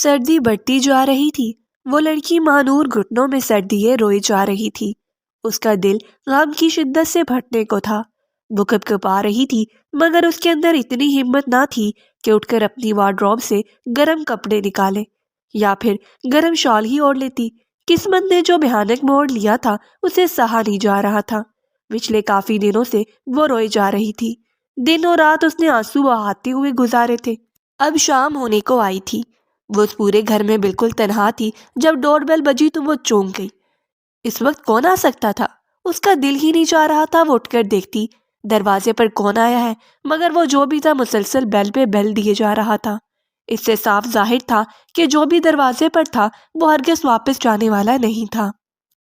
سردی بڑھتی جا رہی تھی۔ وہ لڑکی مانور گھٹنوں میں سر دیے روئی جا رہی تھی۔ اس کا دل غم کی شدت سے پھٹنے کو تھا۔ وہ کپکپا رہی تھی، مگر اس کے اندر اتنی ہمت نہ تھی کہ اٹھ کر اپنی وارڈروب سے گرم کپڑے نکالے یا پھر گرم شال ہی اوڑھ لیتی۔ قسمت نے جو بھیانک موڑ لیا تھا اسے سہا نہیں جا رہا تھا۔ پچھلے کافی دنوں سے وہ روئی جا رہی تھی۔ دن اور رات اس نے آنسو بہاتے ہوئے گزارے تھے۔ اب شام ہونے کو آئی تھی۔ وہ اس پورے گھر میں بالکل تنہا تھی۔ جب ڈور بیل بجی تو وہ چونک گئی۔ اس وقت کون آ سکتا تھا؟ اس کا دل ہی نہیں چاہ رہا تھا وہ اٹھ کر دیکھتی دروازے پر کون آیا ہے، مگر وہ جو بھی تھا مسلسل بیل پہ بیل دیے جا رہا تھا۔ اس سے صاف ظاہر تھا کہ جو بھی دروازے پر تھا وہ ہرگز واپس جانے والا نہیں تھا،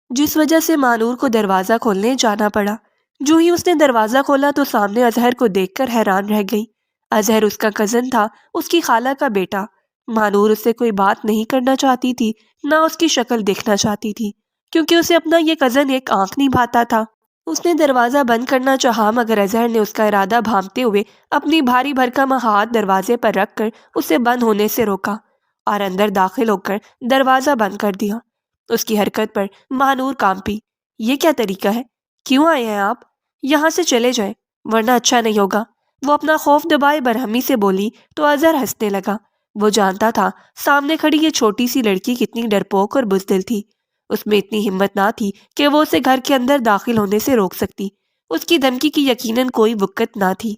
جس وجہ سے مانور کو دروازہ کھولنے جانا پڑا۔ جو ہی اس نے دروازہ کھولا تو سامنے اظہر کو دیکھ کر حیران رہ گئی۔ اظہر اس کا کزن تھا، اس کی خالہ کا بیٹا۔ مانور اس سے کوئی بات نہیں کرنا چاہتی تھی، نہ اس کی شکل دیکھنا چاہتی تھی، کیونکہ اسے اپنا یہ کزن ایک آنکھ نہیں بھاتا تھا۔ اس نے دروازہ بند کرنا چاہا، مگر اظہر نے اس کا ارادہ بھانپتے ہوئے اپنی بھاری بھرکم ہاتھ دروازے پر رکھ کر اسے بند ہونے سے روکا اور اندر داخل ہو کر دروازہ بند کر دیا۔ اس کی حرکت پر مانور کانپی۔ یہ کیا طریقہ ہے؟ کیوں آئے ہیں آپ؟ یہاں سے چلے جائیں، ورنہ اچھا نہیں ہوگا۔ وہ اپنا خوف دبائے برہمی سے بولی تو اظہر ہنسنے لگا۔ وہ جانتا تھا سامنے کھڑی یہ چھوٹی سی لڑکی کتنی ڈرپوک اور بزدل تھی۔ اس میں اتنی ہمت نہ تھی کہ وہ اسے گھر کے اندر داخل ہونے سے روک سکتی۔ اس کی دھمکی کی یقیناً کوئی وقت نہ تھی۔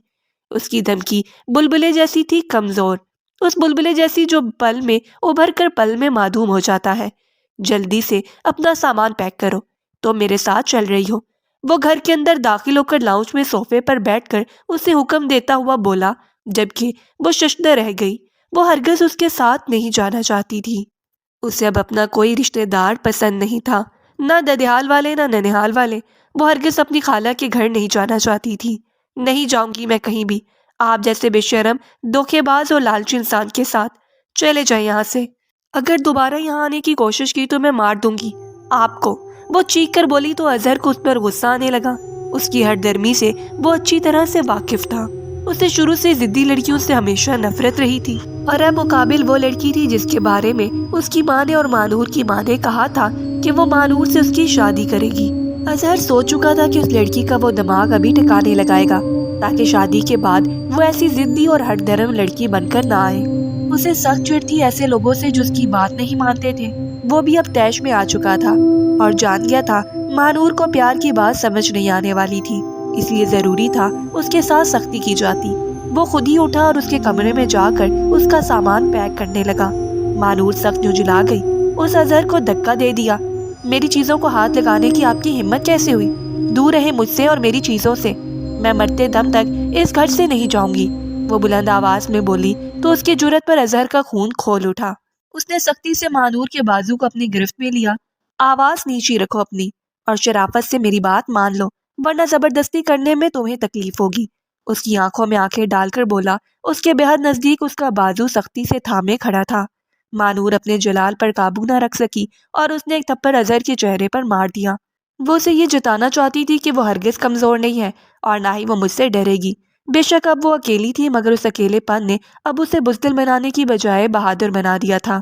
اس کی دھمکی بلبلے جیسی تھی، کمزور، اس بلبلے جیسی جو پل میں ابھر کر پل میں معدوم ہو جاتا ہے۔ جلدی سے اپنا سامان پیک کرو، تو میرے ساتھ چل رہی ہو؟ وہ گھر کے اندر داخل ہو کر لاؤنج میں صوفے پر بیٹھ کر اسے حکم دیتا ہوا بولا، جبکہ وہ ششدر رہ گئی۔ وہ ہرگز اس کے ساتھ نہیں جانا چاہتی تھی۔ اسے اب اپنا کوئی رشتہ دار پسند نہیں تھا، نہ ددیال والے نہ ننہال والے۔ وہ ہرگز اپنی خالہ کے گھر نہیں جانا چاہتی تھی۔ نہیں جاؤں گی میں کہیں بھی، آپ جیسے بے شرم، دھوکے باز اور لالچی انسان کے ساتھ۔ چلے جائیں یہاں سے۔ اگر دوبارہ یہاں آنے کی کوشش کی تو میں مار دوں گی آپ کو، وہ چیخ کر بولی تو اظہر کو اس پر غصہ آنے لگا۔ اس کی ہٹ درمی سے وہ اچھی طرح سے واقف تھا۔ اسے شروع سے ضدی لڑکیوں سے ہمیشہ نفرت رہی تھی، اور اب مقابل وہ لڑکی تھی جس کے بارے میں اس کی ماں نے اور مانور کی ماں نے کہا تھا کہ وہ مانور سے اس کی شادی کرے گی۔ اظہر سوچ چکا تھا کہ اس لڑکی کا وہ دماغ ابھی ٹھکانے لگائے گا، تاکہ شادی کے بعد وہ ایسی ضدی اور ہٹ درم لڑکی بن کر نہ آئے۔ اسے سخت چڑ تھی ایسے لوگوں سے جو اس کی بات نہیں مانتے تھے۔ وہ بھی اب طیش میں آ چکا تھا اور جان گیا تھا مانور کو پیار کی بات سمجھ نہیں آنے والی تھی، اس لیے ضروری تھا اس کے ساتھ سختی کی جاتی۔ وہ خود ہی اٹھا اور اس کے کمرے میں جا کر اس کا سامان پیک کرنے لگا۔ مانور سخت جھنجھلا گئی۔ اس اظہر کو دھکا دے دیا۔ میری چیزوں کو ہاتھ لگانے کی آپ کی ہمت کیسے ہوئی؟ دور رہے مجھ سے اور میری چیزوں سے۔ میں مرتے دم تک اس گھر سے نہیں جاؤں گی، وہ بلند آواز میں بولی تو اس کی جرأت پر اظہر کا خون کھول اٹھا۔ اس نے سختی سے مانور کے بازو کو اپنی گرفت میں لیا۔ آواز نیچی رکھو اپنی، اور شرافت سے میری بات مان لو، ورنہ زبردستی کرنے میں تمہیں تکلیف ہوگی۔ اس کی آنکھوں میں آنکھیں ڈال کر بولا۔ اس کے بےحد نزدیک اس کا بازو سختی سے تھامے کھڑا تھا۔ مانور اپنے جلال پر قابو نہ رکھ سکی اور اس نے ایک تھپڑ اظہر کے چہرے پر مار دیا۔ وہ اسے یہ جتانا چاہتی تھی کہ وہ ہرگز کمزور نہیں ہے اور نہ ہی وہ مجھ سے ڈرے گی۔ بے شک اب وہ اکیلی تھی، مگر اس اکیلے پن نے اب اسے بزدل بنانے کی بجائے بہادر بنا دیا تھا۔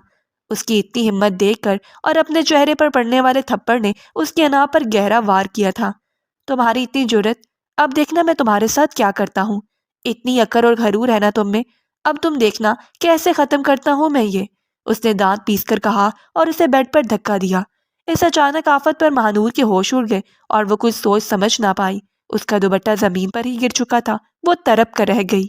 اس کی اتنی ہمت دیکھ کر اور اپنے چہرے پر پڑنے والے تھپڑ نے اس کے انا پر گہرا وار کیا تھا۔ تمہاری اتنی جرأت، اب دیکھنا میں تمہارے ساتھ کیا کرتا ہوں۔ اتنی اکڑ اور غرور ہے نا تم میں، اب تم دیکھنا کیسے ختم کرتا ہوں میں یہ۔ اس نے دانت پیس کر کہا اور اسے بیڈ پر دھکا دیا۔ اس اچانک آفت پر مانور کے ہوش اڑ گئے اور وہ کچھ سوچ سمجھ نہ پائی۔ اس کا دوپٹہ زمین پر ہی گر چکا تھا۔ وہ تڑپ کر رہ گئی۔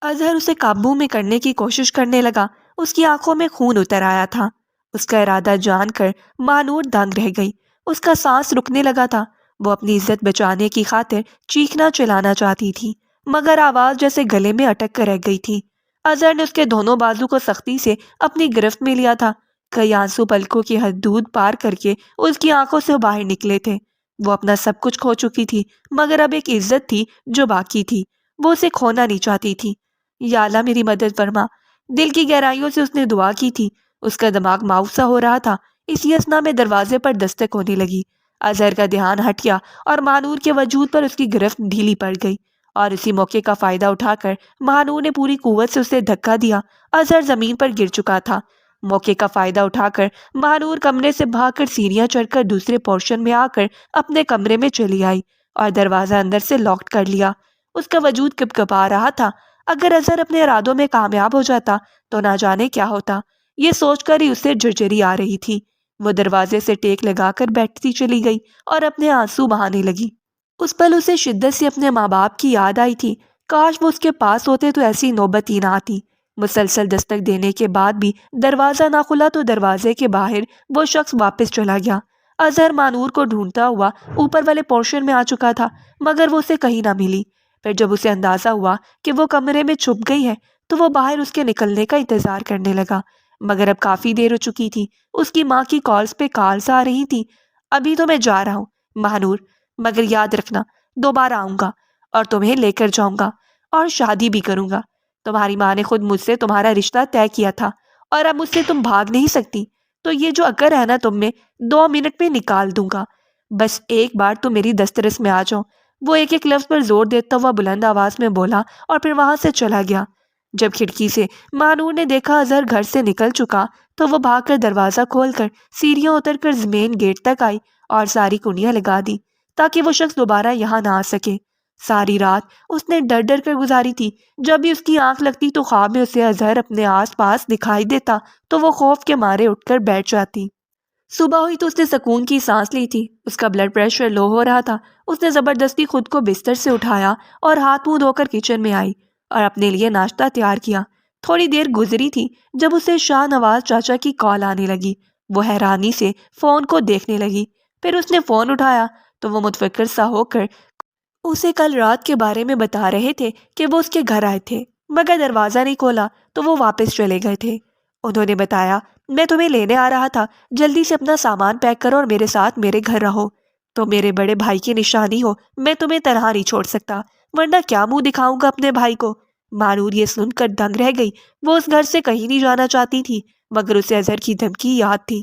اظہر اسے قابو میں کرنے کی کوشش کرنے لگا۔ اس کی آنکھوں میں خون اتر آیا تھا۔ اس کا ارادہ جان کر مانور دنگ رہ گئی۔ اس کا سانس رکنے لگا تھا۔ وہ اپنی عزت بچانے کی خاطر چیخنا چلانا چاہتی تھی، مگر آواز جیسے گلے میں اٹک کر رہ گئی تھی۔ اظہر نے اس کے دونوں بازو کو سختی سے اپنی گرفت میں لیا تھا۔ کئی آنسو پلکوں کی حدود پار کر کے اس کی آنکھوں سے باہر نکلے تھے۔ وہ اپنا سب کچھ کھو چکی تھی، مگر اب ایک عزت تھی جو باقی تھی، وہ اسے کھونا نہیں چاہتی تھی۔ یا اللہ میری مدد فرما، دل کی گہرائیوں سے اس نے دعا کی تھی۔ اس کا دماغ معاوضہ ہو رہا تھا۔ اسی اثنا میں دروازے پر دستک ہونے لگی۔ اظہر کا دھیان ہٹ گیا اور مانور کے وجود پر اس کی گرفت ڈھیلی پڑ گئی، اور اسی موقع کا فائدہ اٹھا کر مانور نے پوری قوت سے اسے دھکا دیا۔ اظہر زمین پر گر چکا تھا۔ موقع کا فائدہ اٹھا کر مہانور کمرے سے بھاگ کر سیڑھیاں چڑھ کر دوسرے پورشن میں آ کر اپنے کمرے میں چلی آئی اور دروازہ اندر سے لاک کر لیا۔ اس کا وجود کپکپا رہا تھا۔ اگر اظہر اپنے ارادوں میں کامیاب ہو جاتا تو نہ جانے کیا ہوتا، یہ سوچ کر ہی اسے جھرجھری آ رہی تھی۔ وہ دروازے سے ٹیک لگا کر بیٹھتی چلی گئی اور اپنے آنسو بہانے لگی۔ اس پل اسے شدت سے اپنے ماں باپ کی یاد آئی تھی۔ کاش وہ اس کے پاس ہوتے تو ایسی نوبت ہی نہ آتی۔ مسلسل دستک دینے کے بعد بھی دروازہ نہ کھلا تو دروازے کے باہر وہ شخص واپس چلا گیا۔ اظہر مانور کو ڈھونڈتا ہوا اوپر والے پورشن میں آ چکا تھا، مگر وہ اسے کہیں نہ ملی۔ پھر جب اسے اندازہ ہوا کہ وہ کمرے میں چھپ گئی ہے تو وہ باہر اس کے نکلنے کا انتظار کرنے لگا، مگر اب کافی دیر ہو چکی تھی۔ اس کی ماں کی کالز پہ کالز آ رہی تھی۔ ابھی تو میں جا رہا ہوں مہانور، مگر یاد رکھنا دوبارہ آؤں گا اور تمہیں لے کر جاؤں گا اور شادی بھی کروں گا۔ تمہاری ماں نے خود مجھ سے تمہارا رشتہ طے کیا تھا اور اب مجھ سے تم بھاگ نہیں سکتی، تو یہ جو اکر ہے نا تم میں 2 منٹ میں نکال دوں گا۔ بس ایک بار تم میری دسترس میں آ جاؤ۔ وہ ایک ایک لفظ پر زور دیتا ہوا بلند آواز میں بولا اور پھر وہاں سے چلا گیا۔ جب کھڑکی سے مانور نے دیکھا اظہر گھر سے نکل چکا تو وہ بھاگ کر دروازہ کھول کر سیڑھیاں اتر کر مین گیٹ تک آئی اور ساری کنڈیاں لگا دی تاکہ وہ شخص دوبارہ یہاں نہ آ سکے۔ ساری رات اس نے ڈر ڈر کر گزاری تھی۔ جب بھی اس کی آنکھ لگتی تو خواب میں اسے اظہر اپنے آس پاس دکھائی دیتا تو وہ خوف کے مارے اٹھ کر بیٹھ جاتی۔ صبح ہوئی تو اس نے سکون کی سانس لی تھی۔ اس کا بلڈ پریشر لو ہو رہا تھا۔ اس نے زبردستی خود کو بستر سے اٹھایا اور ہاتھ منہ دھو کر کچن میں آئی اور اپنے لیے ناشتہ تیار کیا۔ تھوڑی دیر گزری تھی جب اسے شاہ نواز چاچا کی کال آنے لگی۔ وہ حیرانی سے فون کو دیکھنے لگی۔ پھر اس نے فون اٹھایا تو وہ متفکر سا ہو کر اسے کل رات کے بارے میں بتا رہے تھے کہ وہ اس کے گھر آئے تھے، مگر دروازہ نہیں کھولا تو وہ واپس چلے گئے تھے۔ انہوں نے بتایا، میں تمہیں لینے آ رہا تھا، جلدی سے اپنا سامان پیک کرو اور میرے ساتھ میرے گھر رہو۔ تو میرے بڑے بھائی کی نشانی ہو، میں تمہیں تنہا نہیں چھوڑ سکتا، ورنہ کیا منہ دکھاؤں گا اپنے بھائی کو۔ مانور یہ سن کر دنگ رہ گئی۔ وہ اس گھر سے کہیں نہیں جانا چاہتی تھی، مگر اسے اظہر کی دھمکی یاد تھی۔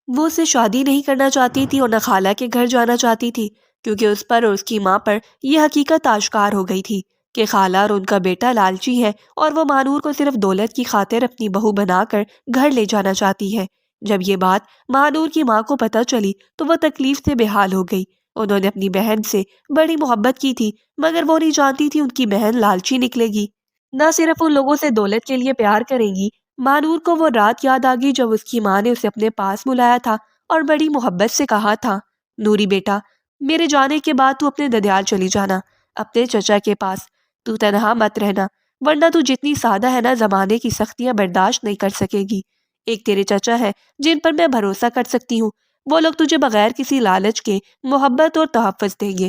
وہ اسے شادی نہیں کرنا چاہتی تھی اور نہ خالہ کے گھر جانا چاہتی تھی، کیونکہ اس پر اور اس کی ماں پر یہ حقیقت آشکار ہو گئی تھی کہ خالہ اور ان کا بیٹا لالچی ہے اور وہ مانور کو صرف دولت کی خاطر اپنی بہو بنا کر گھر لے جانا چاہتی ہے۔ جب یہ بات مانور کی ماں کو پتہ چلی تو وہ تکلیف سے بے حال ہو گئی۔ انہوں نے اپنی بہن سے بڑی محبت کی تھی، مگر وہ نہیں جانتی تھی ان کی بہن لالچی نکلے گی، نہ صرف ان لوگوں سے دولت کے لیے پیار کرے گی۔ مانور کو وہ رات یاد آ گئی جب اس کی ماں نے اسے اپنے پاس بلایا تھا اور بڑی محبت سے کہا تھا، نوری بیٹا، میرے جانے کے بعد تو اپنے ددیال چلی جانا، اپنے چچا کے پاس۔ تو تنہا مت رہنا، ورنہ تو جتنی سادہ ہے نا زمانے کی سختیاں برداشت نہیں کر سکے گی۔ ایک تیرے چچا ہے جن پر میں بھروسہ کر سکتی ہوں، وہ لوگ تجھے بغیر کسی لالچ کے محبت اور تحفظ دیں گے۔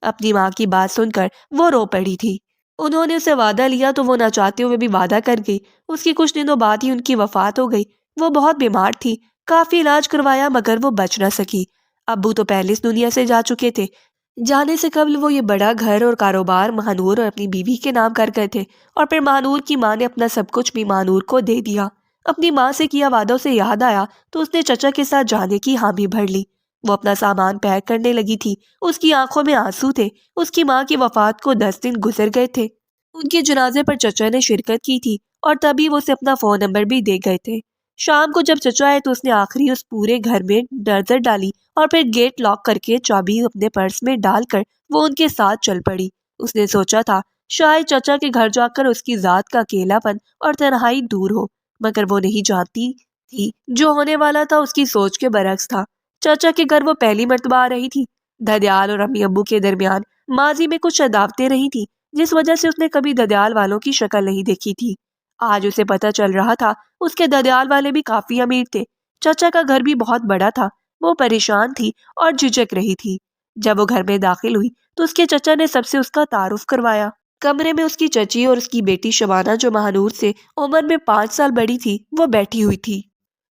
اپنی ماں کی بات سن کر وہ رو پڑی تھی۔ انہوں نے اسے وعدہ لیا تو وہ نہ چاہتے ہوئے بھی وعدہ کر گئی۔ اس کی کچھ دنوں بعد ہی ان کی وفات ہو گئی۔ وہ بہت بیمار تھی، کافی علاج کروایا مگر وہ بچ نہ سکی۔ ابو تو پہلے اس دنیا سے جا چکے تھے۔ جانے سے قبل وہ یہ بڑا گھر اور کاروبار مہانور اور اپنی بیوی کے نام کر گئے تھے، اور پھر مہانور کی ماں نے اپنا سب کچھ بھی مہانور کو دے دیا۔ اپنی ماں سے کیا وعدوں سے یاد آیا تو اس نے چچا کے ساتھ جانے کی حامی بھر لی۔ وہ اپنا سامان پیک کرنے لگی تھی۔ اس کی آنکھوں میں آنسو تھے۔ اس کی ماں کی وفات کو 10 دن گزر گئے تھے۔ ان کے جنازے پر چچا نے شرکت کی تھی اور تبھی وہ اسے اپنا فون نمبر بھی دے گئے تھے۔ شام کو جب چچا آئے تو اس نے آخری اس پورے گھر میں نظر ڈالی اور پھر گیٹ لاک کر کے چابی اپنے پرس میں ڈال کر وہ ان کے ساتھ چل پڑی۔ اس نے سوچا تھا شاید چچا کے گھر جا کر اس کی ذات کا اکیلا پن اور تنہائی دور ہو، مگر وہ نہیں جانتی تھی جو ہونے والا تھا اس کی سوچ کے برعکس تھا۔ چچا کے گھر وہ پہلی مرتبہ آ رہی تھی۔ ددیال اور امی ابو کے درمیان ماضی میں کچھ عداوتیں رہی تھی، جس وجہ سے اس نے کبھی ددیال والوں کی شکل نہیں دیکھی تھی۔ آج اسے پتہ چل رہا تھا اس کے ددیال والے بھی کافی امیر تھے۔ چچا کا گھر بھی بہت بڑا تھا۔ وہ پریشان تھی اور جھجک رہی تھی۔ جب وہ گھر میں داخل ہوئی تو اس کے چچا نے سب سے اس کا تعارف کروایا۔ کمرے میں اس کی چچی اور اس کی بیٹی شبانہ جو مہانور سے عمر میں 5 سال بڑی تھی وہ بیٹھی ہوئی تھی۔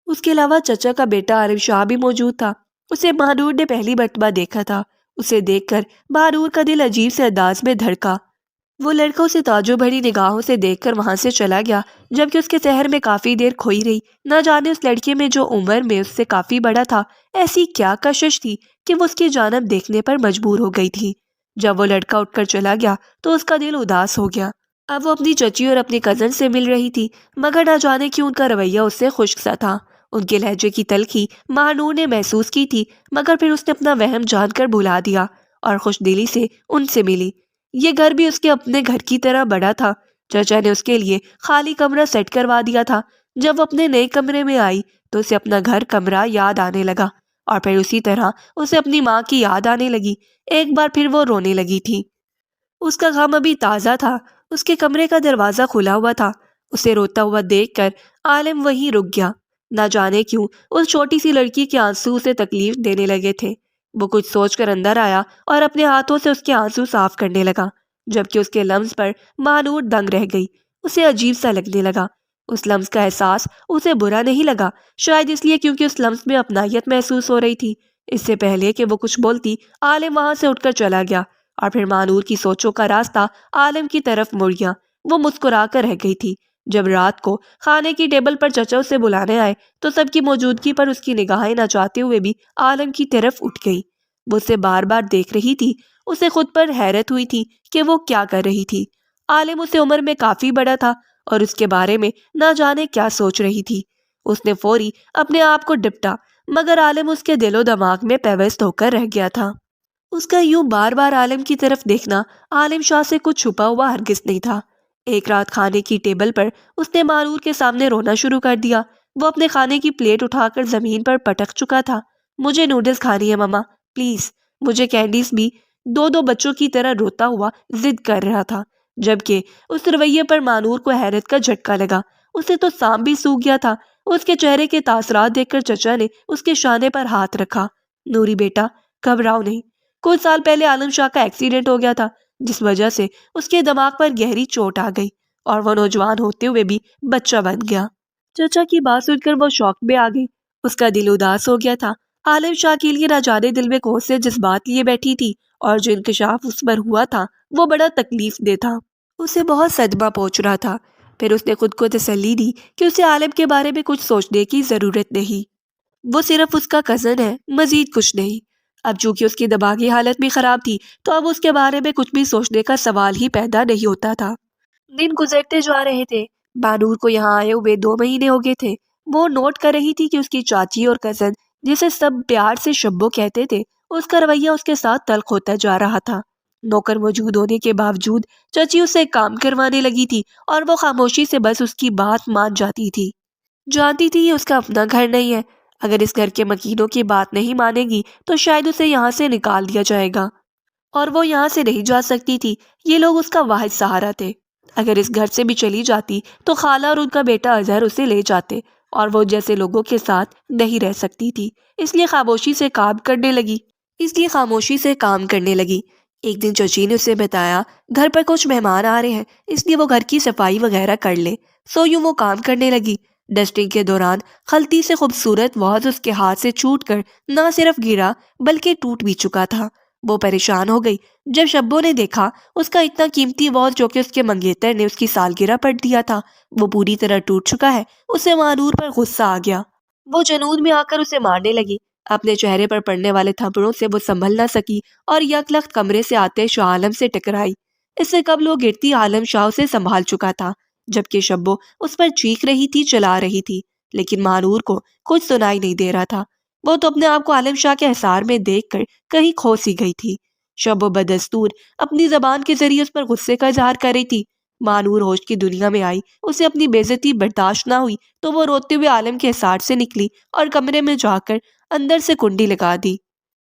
اس کے علاوہ چچا کا بیٹا عارف شاہ بھی موجود تھا۔ اسے مہانور نے پہلی مرتبہ دیکھا تھا۔ اسے دیکھ کر مہانور کا دل عجیب سے انداز میں دھڑکا۔ وہ لڑکا اسے تعجب بھری نگاہوں سے دیکھ کر وہاں سے چلا گیا، جبکہ اس کے سحر میں کافی دیر کھوئی رہی۔ نہ جانے اس لڑکے میں جو عمر میں اس سے کافی بڑا تھا ایسی کیا کشش تھی کہ وہ اس کی جانب دیکھنے پر مجبور ہو گئی تھی۔ جب وہ لڑکا اٹھ کر چلا گیا تو اس کا دل اداس ہو گیا۔ اب وہ اپنی چچی اور اپنے کزن سے مل رہی تھی، مگر نہ جانے کیوں ان کا رویہ اس سے خشک سا تھا۔ ان کے لہجے کی تلخی مہانور نے محسوس کی تھی، مگر پھر اس نے اپنا وہم جان کر بھلا دیا اور خوش دلی سے ان سے ملی۔ یہ گھر بھی اس کے اپنے گھر کی طرح بڑا تھا۔ چچا نے اس کے لیے خالی کمرہ سیٹ کروا دیا تھا۔ جب وہ اپنے نئے کمرے میں آئی تو اسے اپنا گھر کمرہ یاد آنے لگا، اور پھر اسی طرح اسے اپنی ماں کی یاد آنے لگی۔ ایک بار پھر وہ رونے لگی تھی۔ اس کا غم ابھی تازہ تھا۔ اس کے کمرے کا دروازہ کھلا ہوا تھا۔ اسے روتا ہوا دیکھ کر عالم وہیں رک گیا۔ نہ جانے کیوں اس چھوٹی سی لڑکی کے آنسو اسے تکلیف دینے لگے تھے۔ وہ کچھ سوچ کر اندر آیا اور اپنے ہاتھوں سے اس کے آنسو صاف کرنے لگا، جبکہ اس کے لمس پر مہانور دنگ رہ گئی۔ اسے عجیب سا لگنے لگا۔ اس لمس کا احساس اسے برا نہیں لگا، شاید اس لیے کیونکہ اس لمس میں اپنائیت محسوس ہو رہی تھی۔ اس سے پہلے کہ وہ کچھ بولتی، عالم وہاں سے اٹھ کر چلا گیا، اور پھر مانور کی سوچوں کا راستہ عالم کی طرف مڑ گیا۔ وہ مسکرا کر رہ گئی تھی۔ جب رات کو کھانے کی ٹیبل پر چچا اسے بلانے آئے تو سب کی موجودگی پر اس کی نگاہیں نہ چاہتے ہوئے بھی عالم کی طرف اٹھ گئی۔ وہ اسے بار بار دیکھ رہی تھی۔ اسے خود پر حیرت ہوئی تھی کہ وہ کیا کر رہی تھی۔ عالم اسے عمر میں کافی بڑا تھا اور اس کے بارے میں نہ جانے کیا سوچ رہی تھی۔ اس نے فوری اپنے آپ کو ڈپٹا، مگر عالم اس کے دل و دماغ میں پیوست ہو کر رہ گیا تھا۔ اس کا یوں بار بار عالم کی طرف دیکھنا عالم شاہ سے کچھ چھپا ہوا ہرگز نہیں تھا۔ ایک رات کھانے کی ٹیبل پر اس نے مانور کے سامنے رونا شروع کر دیا۔ وہ اپنے کھانے کی پلیٹ اٹھا کر زمین پر پٹک چکا تھا۔ مجھے نوڈلز کھانی ہے ماما، پلیز، مجھے کینڈیز بھی، دو دو بچوں کی طرح روتا ہوا ضد کر رہا تھا، جبکہ اس رویے پر مانور کو حیرت کا جھٹکا لگا۔ اسے تو سانپ بھی سوکھ گیا تھا۔ اس کے چہرے کے تاثرات دیکھ کر چچا نے اس کے شانے پر ہاتھ رکھا۔ نوری بیٹا، گھبراؤ نہیں۔ کچھ سال پہلے عالم شاہ کا ایکسیڈنٹ ہو گیا تھا، جس وجہ سے اس کے دماغ پر گہری چوٹ آ گئی اور وہ نوجوان ہوتے ہوئے بھی بچہ بن گیا۔ چچا کی بات سن کر وہ شوق میں آ گئی۔ اس کا دل اداس ہو گیا تھا۔ عالم شاہ کے لیے نہ جانے دل میں کون سے جذبات لیے بیٹھی تھی، اور جو انکشاف اس پر ہوا تھا وہ بڑا تکلیف دہ تھا۔ اسے بہت صدمہ پہنچ رہا تھا۔ پھر اس نے خود کو تسلی دی کہ اسے عالم کے بارے میں کچھ سوچنے کی ضرورت نہیں۔ وہ صرف اس کا کزن ہے، مزید کچھ نہیں۔ اب چونکہ اس کی دماغی حالت بھی خراب تھی تو اب اس کے بارے میں کچھ بھی سوچنے کا سوال ہی پیدا نہیں ہوتا تھا۔ دن گزرتے جا رہے تھے۔ بانور کو یہاں آئے ہوئے 2 مہینے ہو گئے تھے۔ وہ نوٹ کر رہی تھی کہ اس کی چاچی اور کزن، جسے سب پیار سے شبو کہتے تھے، اس کا رویہ اس کے ساتھ تلخ ہوتا جا رہا تھا۔ نوکر موجود ہونے کے باوجود چچی اسے کام کروانے لگی تھی اور وہ خاموشی سے بس اس کی بات مان جاتی تھی۔ جانتی تھی یہ اس کا اپنا گھر نہیں ہے۔ اگر اس گھر کے مکینوں کی بات نہیں مانے گی تو شاید اسے یہاں سے نکال دیا جائے گا، اور وہ یہاں سے نہیں جا سکتی تھی۔ یہ لوگ اس کا واحد سہارا تھے۔ اگر اس گھر سے بھی چلی جاتی تو خالہ اور ان کا بیٹا اظہر اسے لے جاتے، اور وہ جیسے لوگوں کے ساتھ نہیں رہ سکتی تھی۔ اس لیے خاموشی سے کام کرنے لگی۔ ایک دن چچی نے اسے بتایا گھر پر کچھ مہمان آ رہے ہیں، اس لیے وہ گھر کی صفائی وغیرہ کر لے۔ سو یوں وہ کام کرنے لگی۔ ڈسٹنگ کے دوران خلطی سے خوبصورت واز اس کے ہاتھ سے چھوٹ کر نہ صرف گرا بلکہ ٹوٹ بھی چکا تھا۔ وہ پریشان ہو گئی جب شبو نے دیکھا اس کا اتنا قیمتی واز، جو کہ اس کے منگیتر نے اس کی سالگرہ پر دیا تھا، وہ پوری طرح ٹوٹ چکا ہے۔ اسے مانور پر غصہ آ گیا۔ وہ جنون میں آ کر اسے مارنے لگی۔ اپنے چہرے پر پڑنے والے تھپڑوں سے وہ سنبھل نہ سکی اور یک لخت کمرے سے آتے شاہ عالم سے ٹکرائی۔ اس سے قبل وہ گرتی عالم شاہ اسے سنبھال چکا تھا، جبکہ شبو اس پر چیخ رہی تھی، چلا رہی تھی، لیکن مانور کو کچھ سنائی نہیں دے رہا تھا۔ وہ تو اپنے آپ کو عالم شاہ کے حصار میں دیکھ کر کہیں کھو سی گئی تھی۔ شبو بدستور اپنی زبان کے ذریعے اس پر غصے کا اظہار کر رہی تھی۔ مانور ہوش کی دنیا میں آئی، اسے اپنی بے عزتی برداشت نہ ہوئی تو وہ روتے ہوئے عالم کے حصار سے نکلی اور کمرے میں جا کر اندر سے کنڈی لگا دی۔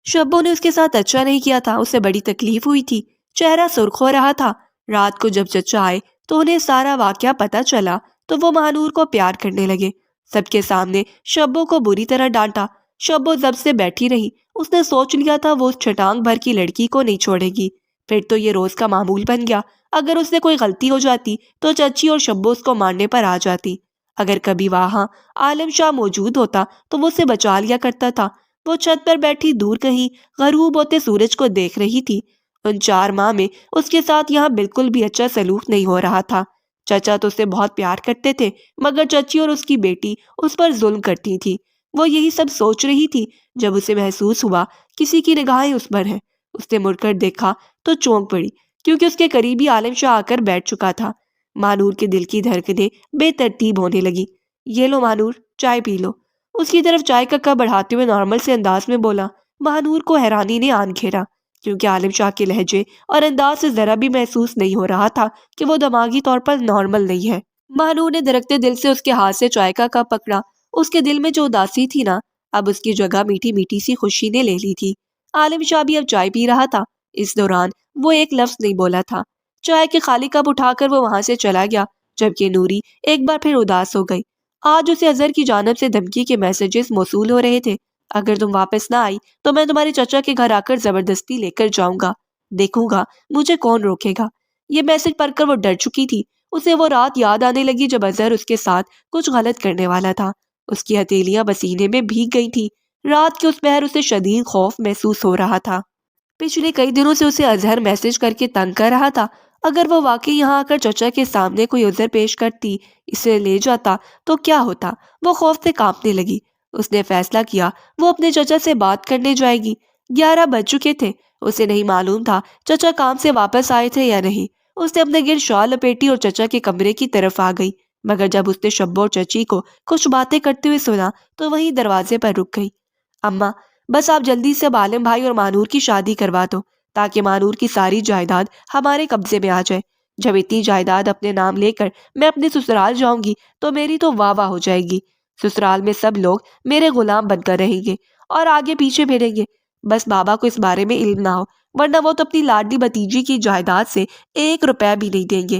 شبو نے اس کے ساتھ اچھا نہیں کیا تھا، اسے بڑی تکلیف ہوئی تھی، چہرہ سرخ ہو رہا تھا۔ رات کو جب چچا آئے تو انہیں سارا واقعہ پتہ چلا تو وہ مانور کو پیار کرنے لگے۔ سب کے سامنے شبو کو بری طرح ڈانٹا۔ شبو ضبط سے بیٹھی رہی۔ اس نے سوچ لیا تھا وہ اس چھٹانگ بھر کی لڑکی کو نہیں چھوڑے گی۔ پھر تو یہ روز کا معمول بن گیا۔ اگر اس سے کوئی غلطی ہو جاتی تو چچی اور شبو اس کو مارنے پر آ جاتی۔ اگر کبھی وہاں عالم شاہ موجود ہوتا تو وہ اسے بچا لیا کرتا تھا۔ وہ چھت پر بیٹھی دور کہیں غروب ہوتے سورج کو دیکھ رہی تھی۔ ان 4 ماہ میں اس کے ساتھ یہاں بالکل بھی اچھا سلوک نہیں ہو رہا تھا۔ چچا تو اسے بہت پیار کرتے تھے، مگر چچی اور اس کی بیٹی اس پر ظلم کرتی تھی۔ وہ یہی سب سوچ رہی تھی جب اسے محسوس ہوا کسی کی نگاہیں اس پر ہیں۔ اس نے مڑ کر دیکھا تو چونک پڑی، کیونکہ اس کے قریب ہی عالم شاہ آ کر بیٹھ چکا تھا۔ مانور کے دل کی دھڑکنیں بے ترتیب ہونے لگی۔ یہ لو مانور، چائے پی لو۔ اس کی طرف چائے کا کپ بڑھاتے ہوئے نارمل سے انداز میں بولا۔ مانور کو حیرانی نے آن گھیرا، کیونکہ عالم شاہ کے لہجے اور انداز سے ذرا بھی محسوس نہیں ہو رہا تھا کہ وہ دماغی طور پر نارمل نہیں ہے۔ مانور نے دھڑکتے دل سے اس کے ہاتھ سے چائے کا کپ پکڑا۔ اس کے دل میں جو اداسی تھی نا، اب اس کی جگہ میٹھی میٹھی سی خوشی نے لے لی تھی۔ عالم شاہ بھی اب چائے پی رہا تھا۔ اس دوران وہ ایک لفظ نہیں بولا تھا۔ چائے کے خالی کپ اٹھا کر وہ وہاں سے چلا گیا، جبکہ نوری ایک بار پھر اداس ہو گئی۔ آج اسے اظہر کی جانب سے دھمکی کے میسجز موصول ہو رہے تھے۔ اگر تم واپس نہ آئی تو میں تمہارے چچا کے گھر آ کر زبردستی لے کر جاؤں گا، دیکھوں گا مجھے کون روکے گا۔ یہ میسج پڑھ کر وہ ڈر چکی تھی۔ اسے وہ رات یاد آنے لگی جب اظہر اس کے ساتھ کچھ غلط کرنے والا تھا۔ اس کی ہتھیلیاں پسینے میں بھیگ گئی تھی۔ رات کے اس پہر اسے شدید خوف محسوس ہو رہا تھا۔ پچھلے کئی دنوں سے اسے اظہر میسج کر کے تنگ کر رہا تھا۔ اگر وہ واقعی یہاں آ کر چچا کے سامنے کوئی عذر پیش کرتی، اسے لے جاتا، تو کیا ہوتا؟ وہ خوف سے کانپنے لگی۔ اس نے فیصلہ کیا وہ اپنے چچا سے بات کرنے جائے گی۔ 11 بج چکے تھے۔ اسے نہیں معلوم تھا چچا کام سے واپس آئے تھے یا نہیں۔ اس نے اپنے گرد شال لپیٹی اور چچا کے کمرے کی طرف آ گئی، مگر جب اس نے شبو اور چچی کو کچھ باتیں کرتے ہوئے سنا تو وہیں دروازے پر رک گئی۔ اماں، بس آپ جلدی سے اب عالم بھائی اور مانور کی شادی کروا دو، تاکہ مانور کی ساری جائیداد ہمارے قبضے میں آ جائے۔ جب اتنی جائیداد اپنے نام لے کر میں اپنے سسرال جاؤں گی تو میری تو واہ واہ ہو جائے گی۔ سسرال میں سب لوگ میرے غلام بن کر رہیں گے اور آگے پیچھے پھریں گے۔ بس بابا کو اس بارے میں علم نہ ہو، ورنہ وہ تو اپنی لاڈلی بھتیجی کی جائیداد سے 1 روپیہ بھی نہیں دیں گے۔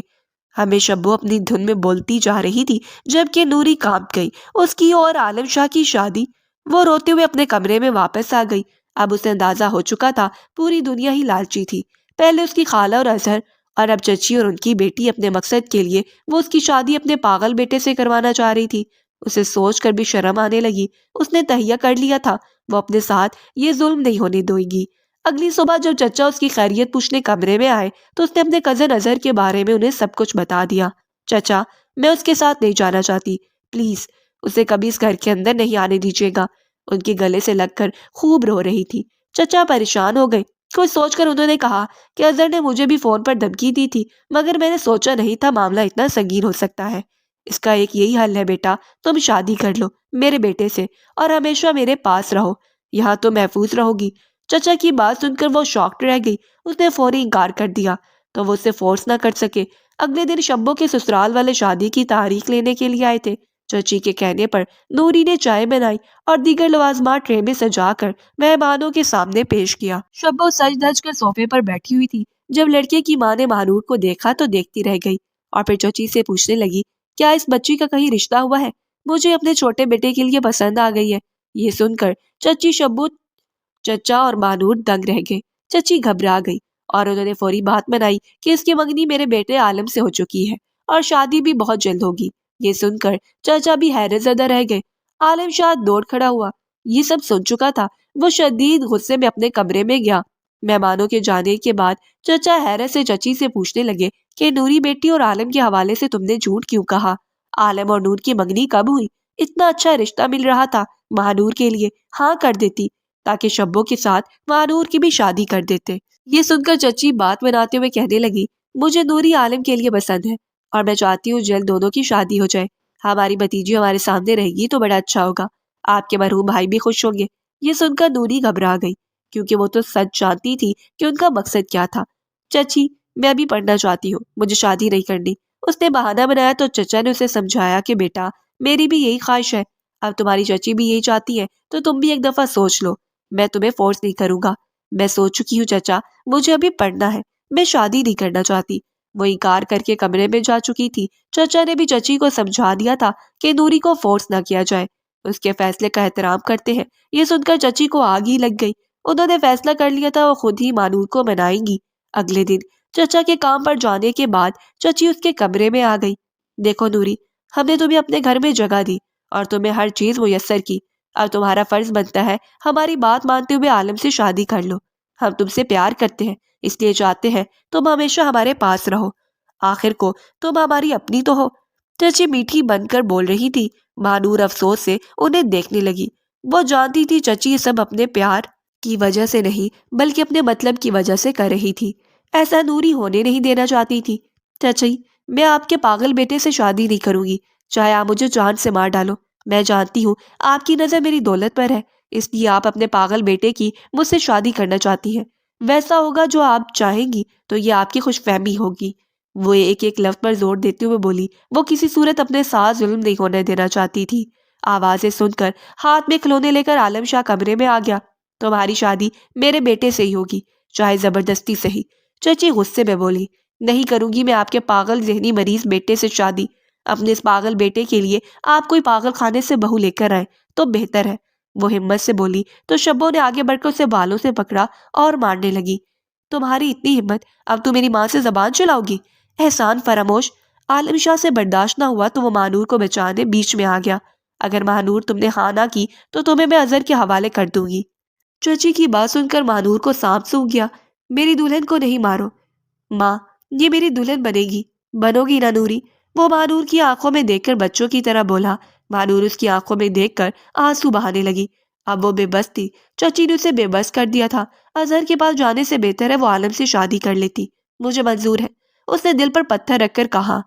ہمیں شبو اپنی دھن میں بولتی جا رہی تھی، جبکہ نوری کانپ گئی۔ اس کی اور عالم شاہ کی شادی؟ وہ روتے ہوئے اپنے کمرے میں واپس آ گئی۔ اب اسے اندازہ ہو چکا تھا پوری دنیا ہی لالچی تھی۔ پہلے اس کی خالہ اور اظہر، اور اب چچی اور ان کی بیٹی۔ اپنے مقصد کے لیے وہ اس کی شادی اپنے پاگل بیٹے سے کروانا چاہ رہی تھی۔ اسے سوچ کر بھی شرم آنے لگی۔ اس نے تہیہ کر لیا تھا وہ اپنے ساتھ یہ ظلم نہیں ہونے دے گی۔ اگلی صبح جب چچا اس کی خیریت پوچھنے کمرے میں آئے تو اس نے اپنے کزن اظہر کے بارے میں انہیں سب کچھ بتا دیا۔ چچا، میں اس کے ساتھ نہیں جانا چاہتی، پلیز اسے کبھی اس گھر کے اندر نہیں آنے دیجیے گا۔ ان کے گلے سے لگ کر خوب رو رہی تھی۔ چچا پریشان ہو گئے۔ کچھ سوچ کر انہوں نے کہا کہ اظہر نے مجھے بھی فون پر دھمکی دی تھی، مگر میں نے سوچا نہیں تھا معاملہ اتنا سنگین ہو سکتا ہے۔ اس کا ایک یہی حل ہے بیٹا، تم شادی کر لو میرے بیٹے سے اور ہمیشہ میرے پاس رہو، یہاں تو محفوظ رہو گی۔ چچا کی بات سن کر وہ شاکڈ رہ گئی۔ اس نے فوری انکار کر دیا تو وہ اسے فورس نہ کر سکے۔ اگلے دن شبو کے سسرال والے شادی کی تاریخ لینے کے لیے آئے تھے۔ چچی کے کہنے پر نوری نے چائے بنائی اور دیگر لوازمات ٹرے میں سجا کر مہمانوں کے سامنے پیش کیا۔ شبو سج دھج کر صوفے پر بیٹھی ہوئی تھی۔ جب لڑکے کی ماں نے مانور کو دیکھا تو دیکھتی رہ گئی اور پھر چچی سے پوچھنے لگی، کیا اس بچی کا کہیں رشتہ ہوا ہے؟ مجھے اپنے چھوٹے بیٹے کے لیے پسند آ گئی ہے۔ یہ سن کر چچی، شبو، چچا اور مانور دنگ رہ گئے۔ چچی گھبرا گئی اور انہوں نے فوری بات بنائی کہ اس کی منگنی میرے بیٹے عالم سے ہو چکی ہے اور شادی بھی بہت جلد ہوگی۔ یہ سن کر چچا بھی حیرت زدہ رہ گئے۔ عالم شاہ دوڑ کھڑا ہوا۔ یہ سب سن چکا تھا۔ وہ شدید غصے میں اپنے کمرے میں گیا۔ مہمانوں کے جانے کے بعد چچا حیرت سے چچی سے پوچھنے لگے کہ نوری بیٹی اور عالم کے حوالے سے تم نے جھوٹ کیوں کہا؟ عالم اور نور کی منگنی کب ہوئی؟ اتنا اچھا رشتہ مل رہا تھا، مانور کے لیے ہاں کر دیتی تاکہ شبو کے ساتھ مانور کی بھی شادی کر دیتے۔ یہ سن کر چچی بات بناتے ہوئے کہنے لگی، مجھے نوری عالم کے لیے پسند ہے اور میں چاہتی ہوں جلد دونوں کی شادی ہو جائے۔ ہماری بھتیجی ہمارے سامنے رہے گی تو بڑا اچھا ہوگا، آپ کے مرحوم بھائی بھی خوش ہوں گے۔ یہ سن کر نوری گھبرا گئی، کیونکہ وہ تو سچ جانتی تھی کہ ان کا مقصد کیا تھا۔ چچی، میں ابھی پڑھنا چاہتی ہوں، مجھے شادی نہیں کرنی۔ اس نے بہانہ بنایا تو چچا نے اسے سمجھایا کہ بیٹا، میری بھی یہی خواہش ہے، اب تمہاری چچی بھی یہی چاہتی ہے تو تم بھی ایک دفعہ سوچ لو، میں تمہیں فورس نہیں کروں گا۔ میں سوچ چکی ہوں چچا، مجھے ابھی پڑھنا ہے، میں شادی نہیں کرنا چاہتی۔ وہ انکار کر کے کمرے میں جا چکی تھی۔ چچا نے بھی چچی کو سمجھا دیا تھا کہ نوری کو فورس نہ کیا جائے، اس کے فیصلے کا احترام کرتے ہیں۔ یہ سن کر چچی کو آگ ہی لگ گئی۔ انہوں نے فیصلہ کر لیا تھا وہ خود ہی مانور کو منائیں گی۔ اگلے دن چچا کے کام پر جانے کے بعد چچی اس کے کمرے میں آ گئی۔ دیکھو نوری، ہم نے تمہیں اپنے گھر میں جگہ دی اور تمہیں ہر چیز میسر کی، اب تمہارا فرض بنتا ہے ہماری بات مانتے ہوئے عالم سے شادی کر لو۔ ہم تم سے پیار کرتے ہیں، اس لیے چاہتے ہیں تم ہمیشہ ہمارے پاس رہو، آخر کو تم ہماری اپنی تو ہو۔ چچی میٹھی بن کر بول رہی تھی۔ مانور افسوس سے انہیں دیکھنے لگی۔ وہ جانتی تھی چچی یہ سب اپنے پیار کی وجہ سے نہیں بلکہ اپنے مطلب کی وجہ سے کر رہی تھی۔ ایسا نوری ہونے نہیں دینا چاہتی تھی۔ چچی، میں آپ کے پاگل بیٹے سے شادی نہیں کروں گی، چاہے آپ مجھے جان سے مار ڈالو۔ میں جانتی ہوں آپ کی نظر میری دولت پر ہے، اس لیے آپ اپنے پاگل بیٹے کی مجھ سے شادی کرنا چاہتی ہیں۔ ویسا ہوگا جو آپ چاہیں گی تو یہ آپ کی خوش فہمی ہوگی۔ وہ ایک ایک لفظ پر زور دیتے ہوئے بولی۔ وہ کسی صورت اپنے ساتھ ظلم نہیں ہونے دینا چاہتی تھی۔ آوازیں سن کر ہاتھ میں کھلونے لے کر عالم شاہ کمرے میں آ گیا۔ تمہاری شادی میرے بیٹے سے ہی ہوگی، چاہے زبردستی سے ہی۔ چچی غصے میں بولی۔ نہیں کروں گی میں آپ کے پاگل ذہنی مریض بیٹے سے شادی۔ اپنے اس پاگل بیٹے کے لیے آپ کوئی پاگل خانے سے بہو لے کر آئے تو بہتر ہے، وہ ہمت سے بولی تو شبو نے آگے بڑھ کر اسے بالوں سے پکڑا اور مارنے لگی۔ تمہاری اتنی ہمت، اب تو میری ماں سے زبان چلاؤ گی؟ احسان فراموش۔ عالم شاہ سے برداشت نہ ہوا تو وہ مانور کو بچانے بیچ میں آ گیا۔ اگر مانور تم نے ہاں نہ کی تو تمہیں میں اظہر کے حوالے کر دوں گی۔ چچی کی بات سن کر مانور کو سانپ سونکھ گیا۔ میری دلہن کو نہیں مارو ماں، یہ میری دلہن بنے گی، بنو گی نہ نوری؟ وہ مانور کی آنکھوں میں دیکھ کر بچوں کی طرح بولا۔ مانور اس کی آنکھوں میں دیکھ کر آنسو بہانے لگی۔ اب وہ بے بس تھی، چچی نے اسے بے بس کر دیا تھا۔ اظہر کے پاس جانے سے بہتر ہے وہ عالم سے شادی کر لیتی، مجھے منظور ہے، اس نے دل پر پتھر رکھ کر کہا۔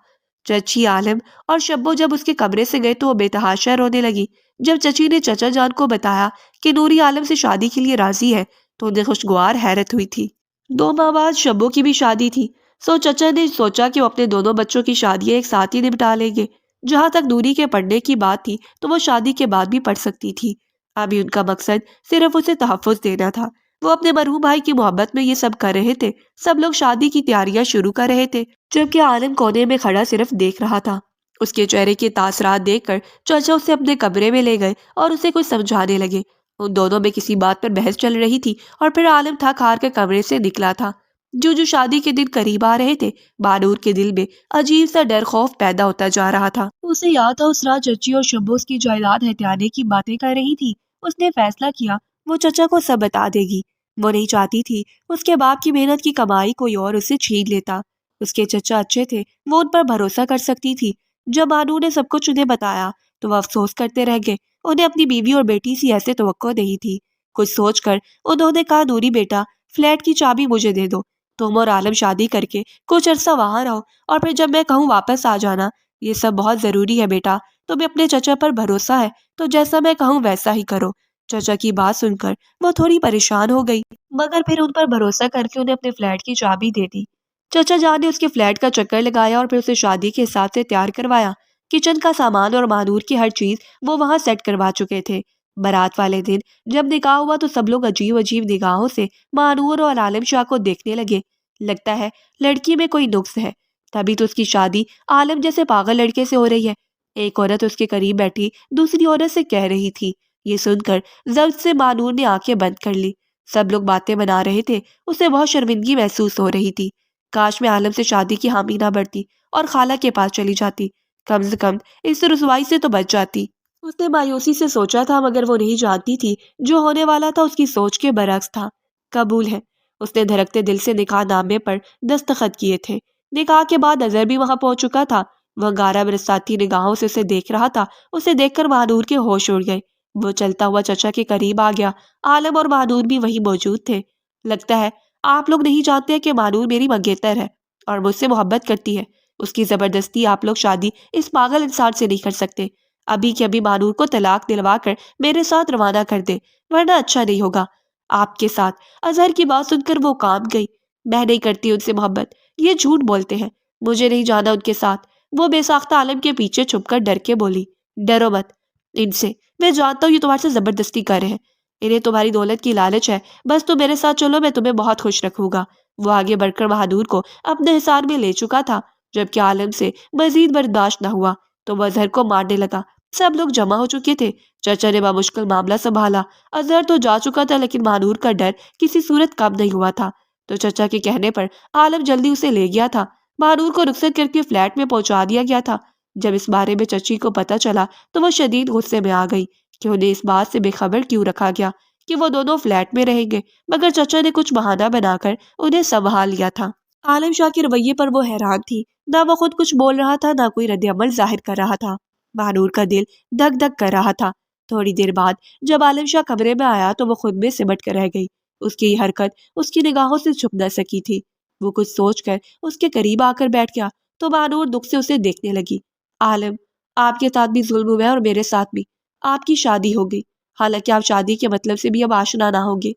چچی، عالم اور شبو جب اس کے کمرے سے گئے تو وہ بے تحاشا رونے لگی۔ جب چچی نے چچا جان کو بتایا کہ نوری عالم سے شادی کے لیے راضی ہے تو انہیں خوشگوار حیرت ہوئی تھی۔ 2 ماہ بعد شبو کی بھی شادی تھی، سو چچا نے سوچا کہ وہ اپنے دونوں بچوں کی شادیاں ایک ساتھ ہی نپٹا لیں گے۔ جہاں تک نوری کے پڑھنے کی بات تھی تو وہ شادی کے بعد بھی پڑھ سکتی تھی۔ ابھی ان کا مقصد صرف اسے تحفظ دینا تھا۔ وہ اپنے مرحوم بھائی کی محبت میں یہ سب کر رہے تھے۔ سب لوگ شادی کی تیاریاں شروع کر رہے تھے، جبکہ عالم کونے میں کھڑا صرف دیکھ رہا تھا۔ اس کے چہرے کے تاثرات دیکھ کر چچا اسے اپنے کمرے میں لے گئے اور اسے کچھ سمجھانے لگے۔ ان دونوں میں کسی بات پر بحث چل رہی تھی اور پھر عالم تھک ہار کر کمرے سے نکلا تھا۔ جو شادی کے دن قریب آ رہے تھے، بانور کے دل میں عجیب سا ڈر خوف پیدا ہوتا جا رہا تھا۔ اسے یاد تھا اس رات چچی اور شبو اس کی جائیداد ہتھیانے کی باتیں کر رہی تھی۔ اس نے فیصلہ کیا وہ چچا کو سب بتا دے گی۔ وہ نہیں چاہتی تھی اس کے باپ کی محنت کی کمائی کوئی اور اسے چھین لیتا۔ اس کے چچا اچھے تھے، وہ ان پر بھروسہ کر سکتی تھی۔ جب بانو نے سب کچھ انہیں بتایا تو وہ افسوس کرتے رہ گئے۔ انہیں اپنی بیوی اور بیٹی سے ایسے توقع نہیں تھی۔ کچھ سوچ کر انہوں نے کہا، نوری بیٹا، فلیٹ کی چابی مجھے دے دو، تم اور عالم شادی کر کے کچھ عرصہ وہاں رہو اور پھر جب میں کہوں واپس آ جانا۔ یہ سب بہت ضروری ہے بیٹا، تمہیں اپنے چچا پر بھروسہ ہے تو جیسا میں کہوں ویسا ہی کرو۔ چچا کی بات سن کر وہ تھوڑی پریشان ہو گئی، مگر پھر ان پر بھروسہ کر کے انہیں اپنے فلیٹ کی چابی دے دی۔ چچا جان نے اس کے فلیٹ کا چکر لگایا اور پھر اسے شادی کے حساب سے تیار کروایا۔ کچن کا سامان اور مانور کی ہر چیز وہ وہاں سیٹ کروا چکے تھے۔ بارات والے دن جب نکاح ہوا تو سب لوگ عجیب عجیب نگاہوں سے مانور اور عالم شاہ کو دیکھنے لگے۔ لگتا ہے لڑکی میں کوئی نقص ہے، تبھی تو اس کی شادی عالم جیسے پاگل لڑکے سے ہو رہی ہے۔ ایک عورت اس کے قریب بیٹھی دوسری عورت سے کہہ رہی تھی۔ یہ سن کر ضبط سے مانور نے آنکھیں بند کر لی۔ سب لوگ باتیں بنا رہے تھے، اسے بہت شرمندگی محسوس ہو رہی تھی۔ کاش میں عالم سے شادی کی حامی نہ بڑھتی اور خالہ کے پاس چلی جاتی، کم سے کم اس رسوائی سے تو بچ جاتی۔ اس نے مایوسی سے سوچا تھا، مگر وہ نہیں جانتی تھی جو ہونے والا تھا اس کی سوچ کے برعکس تھا۔ قبول ہے، اس نے دھڑکتے دل سے نکاح نامے پر دستخط کیے تھے۔ نکاح کے بعد اظہر بھی وہاں پہنچ چکا تھا۔ وہ 11 برساتی نگاہوں سے اسے دیکھ رہا تھا۔ اسے دیکھ کر مانور کے ہوش اڑ گئے۔ وہ چلتا ہوا چچا کے قریب آ گیا۔ عالم اور مانور بھی وہیں موجود تھے۔ لگتا ہے آپ لوگ نہیں جانتے کہ مانور میری منگیتر ہے اور مجھ سے محبت کرتی ہے۔ اس کی زبردستی آپ لوگ شادی اس پاگل انسان سے نہیں کر سکتے۔ ابھی کے ابھی مانور کو طلاق دلوا کر میرے ساتھ روانہ کر دے، ورنہ اچھا نہیں ہوگا آپ کے ساتھ۔ اظہر کی بات سن کر وہ کانپ گئی۔ میں نہیں کرتی ان سے محبت، یہ جھوٹ بولتے ہیں، مجھے نہیں جانا ان کے ساتھ۔ وہ بے ساختہ عالم کے پیچھے چھپ کر ڈر کے بولی، ڈرو مت ان سے، میں جانتا ہوں یہ تمہارے سے زبردستی کر رہے ہیں، انہیں تمہاری دولت کی لالچ ہے، بس تم میرے ساتھ چلو، میں تمہیں بہت خوش رکھوں گا۔ وہ آگے بڑھ کر مانور کو اپنے حصار میں لے چکا تھا۔ جبکہ عالم سے مزید برداشت نہ ہوا تو وہ اظہر کو مارنے لگا۔ سب لوگ جمع ہو چکے تھے۔ چچا نے بمشکل معاملہ سنبھالا۔ اظہر تو جا چکا تھا لیکن مانور کا ڈر کسی صورت کم نہیں ہوا تھا، تو چچا کے کہنے پر عالم جلدی اسے لے گیا تھا۔ مانور کو رخصت کر کے فلیٹ میں پہنچا دیا گیا تھا۔ جب اس بارے میں چچی کو پتہ چلا تو وہ شدید غصے میں آ گئی کہ انہیں اس بات سے بے خبر کیوں رکھا گیا کہ وہ دونوں فلیٹ میں رہیں گے، مگر چچا نے کچھ بہانہ بنا کر انہیں سنبھال لیا تھا۔ عالم شاہ کے رویے پر وہ حیران تھی، نہ وہ خود کچھ بول رہا تھا نہ کوئی رد عمل ظاہر کر رہا تھا۔ مانور کا دل دھک دھک کر رہا تھا۔ تھوڑی دیر بعد جب عالم شاہ کمرے میں آیا تو وہ خود میں سمٹ کر رہ گئی۔ اس کی یہ حرکت اس کی نگاہوں سے چھپ نہ سکی تھی۔ وہ کچھ سوچ کر اس کے قریب آ کر بیٹھ گیا۔ تو مانور دکھ سے اسے دیکھنے لگی۔ عالم، آپ کے ساتھ بھی ظلم ہوا ہے اور میرے ساتھ بھی۔ آپ کی شادی ہو گئی، حالانکہ آپ شادی کے مطلب سے بھی اب آشنا نہ ہوگے۔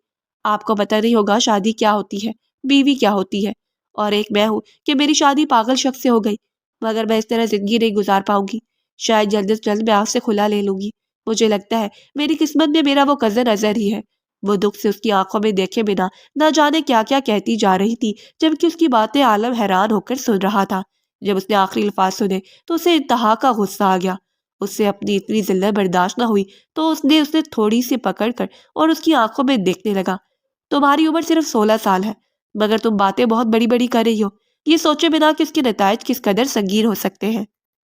آپ کو پتہ نہیں ہوگا شادی کیا ہوتی ہے، بیوی کیا ہوتی ہے، اور ایک میں ہوں کہ میری شادی پاگل شخص سے ہو گئی، مگر میں اس طرح زندگی نہیں گزار پاؤں گی۔ شاید جلد از جلد میں آپ سے کھلا لے لوں گی۔ مجھے لگتا ہے میری قسمت میں میرا وہ کزن اظہر ہی ہے۔ وہ دکھ سے اس کی آنکھوں میں دیکھے بنا نہ جانے کیا کیا کہتی جا رہی تھی، جبکہ اس کی باتیں عالم حیران ہو کر سن رہا تھا۔ جب اس نے آخری الفاظ سنے تو اسے انتہا کا غصہ آ گیا۔ اس سے اپنی اتنی ذلت برداشت نہ ہوئی تو اس نے اسے تھوڑی سی پکڑ کر اور اس کی آنکھوں میں دیکھنے لگا۔ تمہاری عمر صرف 16 سال ہے، مگر تم باتیں بہت بڑی بڑی کر رہی ہو، یہ سوچے بنا کہ اس کے نتائج کس قدر سنگین ہو سکتے ہیں۔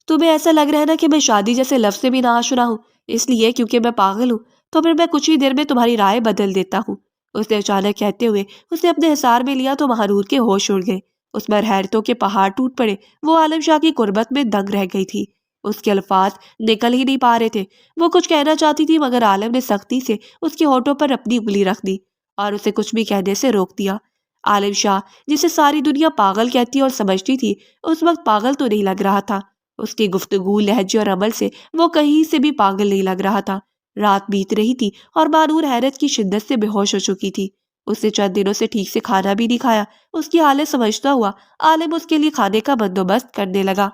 تمہیں ایسا لگ رہا ہے نا کہ میں شادی جیسے لفظ سے بھی نہ آشنا ہوں، اس لیے کیونکہ میں پاگل ہوں تو پھر میں کچھ ہی دیر میں تمہاری رائے بدل دیتا ہوں۔ اس نے اچانک کہتے ہوئے اسے اپنے حصار میں لیا تو مہنور کے ہوش اڑ گئے۔ اس پر حیرتوں کے پہاڑ ٹوٹ پڑے۔ وہ عالم شاہ کی قربت میں دنگ رہ گئی تھی۔ اس کے الفاظ نکل ہی نہیں پا رہے تھے۔ وہ کچھ کہنا چاہتی تھی مگر عالم نے سختی سے اس کے ہونٹوں پر اپنی انگلی رکھ دی اور اسے کچھ بھی کہنے سے روک دیا۔ عالم شاہ، جسے ساری دنیا پاگل کہتی اور سمجھتی تھی، اس وقت پاگل تو نہیں لگ رہا تھا۔ اس کی گفتگو، لہجے اور عمل سے وہ کہیں سے بھی پاگل نہیں لگ رہا تھا۔ رات بیت رہی تھی اور مانور حیرت کی شدت سے بے ہوش ہو چکی تھی۔ اس نے چند دنوں سے ٹھیک سے کھانا بھی نہیں کھایا۔ اس کی حالت سمجھتا ہوا عالم اس کے لیے کھانے کا بندوبست کرنے لگا۔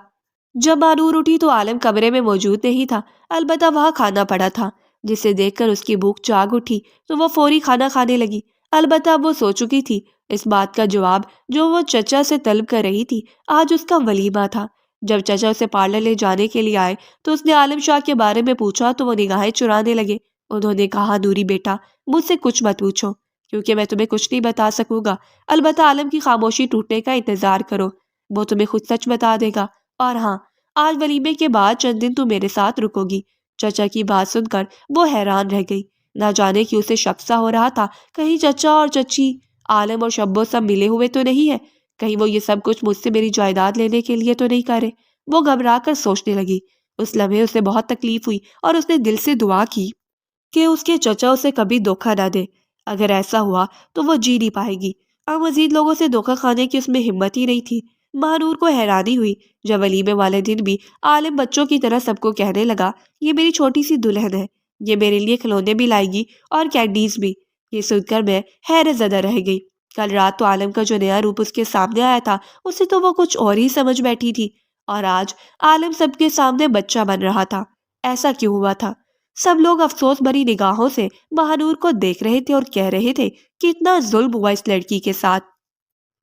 جب مانور اٹھی تو عالم کمرے میں موجود نہیں تھا، البتہ وہاں کھانا پڑا تھا، جسے دیکھ کر اس کی بھوک جاگ اٹھی تو وہ فوری کھانا کھانے لگی۔ البتہ اب وہ سو چکی تھی۔ اس بات کا جواب جو وہ چچا سے طلب کر رہی تھی آج اس کا ولیمہ تھا۔ جب چچا اسے پارلر لے جانے کے لیے آئے تو اس نے عالم شاہ کے بارے میں پوچھا تو وہ نگاہیں چرانے لگے۔ انہوں نے کہا، نوری بیٹا، مجھ سے کچھ مت پوچھو کیونکہ میں تمہیں کچھ نہیں بتا سکوں گا، البتہ عالم کی خاموشی ٹوٹنے کا انتظار کرو، وہ تمہیں خود سچ بتا دے گا۔ اور ہاں، آج ولیمے کے بعد چند دن تم میرے ساتھ رکو گی۔ چچا کی بات سن کر وہ حیران رہ گئی۔ نہ جانے کہ اسے شک سا ہو رہا تھا، کہیں چچا اور چچی، عالم اور شبو سب ملے ہوئے تو نہیں ہے، کہیں وہ یہ سب کچھ مجھ سے میری جائیداد لینے کے لیے تو نہیں کرے۔ وہ گھبرا کر سوچنے لگی۔ اس لمحے اسے بہت تکلیف ہوئی اور اس نے دل سے دعا کی کہ اس کے چچا اسے کبھی دھوکہ نہ دے۔ اگر ایسا ہوا تو وہ جی نہیں پائے گی۔ اب مزید لوگوں سے دھوکہ کھانے کی اس میں ہمت ہی نہیں تھی۔ مہنور کو حیرانی ہوئی جب ولیمے والے دن بھی عالم بچوں کی طرح سب کو کہنے لگا، یہ میری چھوٹی سی دلہن ہے، یہ میرے لیے کھلونے بھی لائے گی اور کینڈیز بھی۔ یہ سن کر میں حیرت زدہ رہ گئی۔ کل رات تو عالم کا جو نیا روپ اس کے سامنے آیا تھا، اسے تو وہ کچھ اور ہی سمجھ بیٹھی تھی، اور آج عالم سب کے سامنے بچہ بن رہا تھا۔ ایسا کیوں ہوا تھا؟ سب لوگ افسوس بھری نگاہوں سے مہنور کو دیکھ رہے تھے اور کہہ رہے تھے کہ اتنا ظلم ہوا اس لڑکی کے ساتھ۔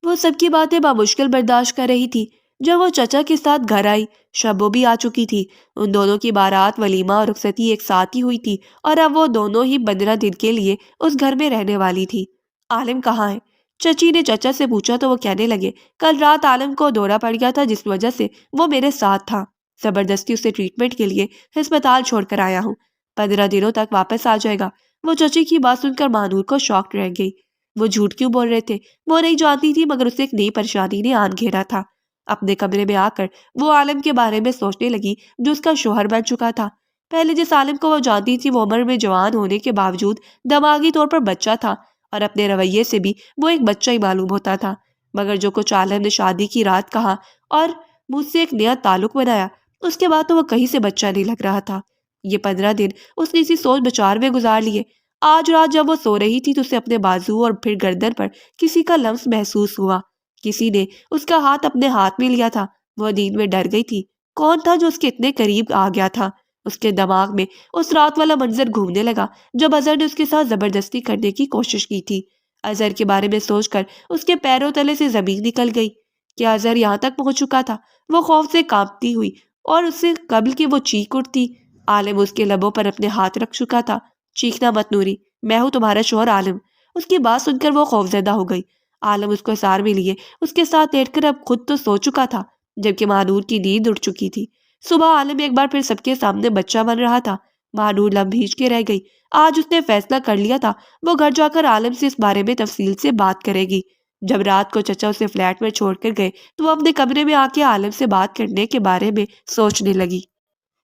وہ سب کی باتیں بامشکل برداشت کر رہی تھی۔ جب وہ چچا کے ساتھ گھر آئی، شبو بھی آ چکی تھی۔ ان دونوں کی بارات، ولیمہ اور رخصتی ایک ساتھ ہی ہوئی تھی، اور اب وہ دونوں ہی 15 دن کے لیے اس گھر میں رہنے والی تھی۔ عالم کہاں ہے؟ چچی نے چچا سے پوچھا تو وہ کہنے لگے، کل رات عالم کو دورہ پڑ گیا تھا جس وجہ سے وہ میرے ساتھ تھا، زبردستی اسے ٹریٹمنٹ کے لیے ہسپتال چھوڑ کر آیا ہوں، 15 دنوں تک واپس آ جائے گا۔ وہ چچی کی بات سن کر مانور کو شاک رہ گئی۔ وہ جھوٹ کیوں بول رہے تھے؟ وہ نہیں جانتی تھی، مگر اسے ایک نئی پریشانی نے آن گھیرا تھا۔ اپنے کمرے میں آ کر وہ عالم کے بارے میں سوچنے لگی جو اس کا شوہر بن چکا تھا۔ پہلے جس عالم کو وہ جانتی تھی وہ عمر میں جوان ہونے کے باوجود دماغی طور پر بچہ تھا، اور اپنے رویے سے بھی وہ ایک بچہ ہی معلوم ہوتا تھا۔ مگر جو کچھ عالم نے شادی کی رات کہا اور مجھ سے ایک نیا تعلق بنایا، اس کے بعد تو وہ کہیں سے بچہ نہیں لگ رہا تھا۔ یہ 15 دن اس نے اسی سوچ بچار میں گزار لیے۔ آج رات جب وہ سو رہی تھی تو اسے اپنے بازو اور پھر گردن پر کسی کا لمس محسوس ہوا۔ کسی نے اس کا ہاتھ اپنے ہاتھ میں لیا تھا۔ وہ نیند میں ڈر گئی تھی۔ کون تھا جو اس کے اتنے قریب آ گیا تھا؟ اس کے دماغ میں اس رات والا منظر گھومنے لگا جب اظہر نے اس کے ساتھ زبردستی کرنے کی کوشش کی تھی۔ اظہر کے بارے میں سوچ کر اس کے پیروں تلے سے زمین نکل گئی۔ کیا اظہر یہاں تک پہنچ چکا تھا؟ وہ خوف سے کانپتی ہوئی اور اس سے قبل کہ وہ چیخ اٹھتی، عالم اس کے لبوں پر اپنے ہاتھ رکھ چکا تھا۔ چیخنا مت نوری، میں ہوں تمہارا شوہر عالم۔ اس کی بات سن کر وہ خوفزدہ ہو گئی۔ عالم اس کو حصار میں لیے اس کے ساتھ لیٹ کر اب خود تو سو چکا تھا جبکہ مہنور کی نیند اڑ چکی تھی۔ صبح عالم ایک بار پھر سب کے سامنے بچہ بن رہا تھا۔ مہنور لب بھیج کے رہ گئی۔ آج اس نے فیصلہ کر لیا تھا وہ گھر جا کر عالم سے اس بارے میں تفصیل سے بات کرے گی۔ جب رات کو چچا اسے فلیٹ میں چھوڑ کر گئے تو وہ اپنے کمرے میں آ کے عالم سے بات کرنے کے بارے میں سوچنے لگی۔